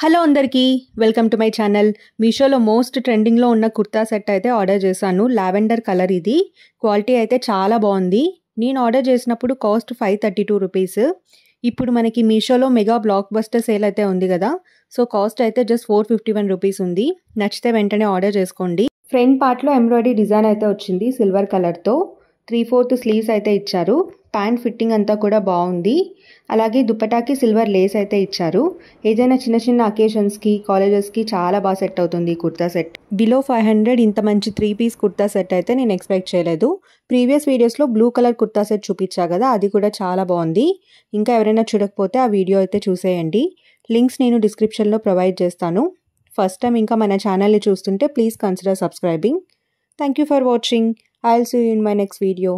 Hello అందరికీ welcome to my channel. మీషోలో most ట్రెండింగ్లో ఉన్న కుర్తా సెట్ అయితే ఆర్డర్ చేశాను. లావెండర్ కలర్ ఇది. క్వాలిటీ అయితే చాలా బాగుంది. నేను ఆర్డర్ చేసినప్పుడు కాస్ట్ 532 రూపీస్. ఇప్పుడు మనకి మీషోలో మెగా బ్లాక్ బస్టర్ సేల్ అయితే ఉంది కదా, సో కాస్ట్ అయితే జస్ట్ 451 రూపీస్ ఉంది. నచ్చితే వెంటనే ఆర్డర్ చేసుకోండి. ఫ్రంట్ పార్ట్లో ఎంబ్రాయిడరీ డిజైన్ అయితే వచ్చింది సిల్వర్ కలర్తో. 3/4 స్లీవ్స్ అయితే ఇచ్చారు. ప్యాంట్ ఫిట్టింగ్ అంతా కూడా బాగుంది. అలాగే దుపటాకి సిల్వర్ లేస్ అయితే ఇచ్చారు. ఏదైనా చిన్న చిన్న అకేషన్స్కి, కాలేజెస్కి చాలా బాగా సెట్ అవుతుంది ఈ కుర్తా సెట్. బిలో 500 ఇంత మంచి 3 పీస్ కుర్తా సెట్ అయితే నేను ఎక్స్పెక్ట్ చేయలేదు. ప్రీవియస్ వీడియోస్లో బ్లూ కలర్ కుర్తా సెట్ చూపించా కదా, అది కూడా చాలా బాగుంది. ఇంకా ఎవరైనా చూడకపోతే ఆ వీడియో అయితే చూసేయండి. లింక్స్ నేను డిస్క్రిప్షన్లో ప్రొవైడ్ చేస్తాను. ఫస్ట్ టైం ఇంకా మన ఛానల్ని చూస్తుంటే please consider subscribing. Thank you for watching. I'll see you in my next video.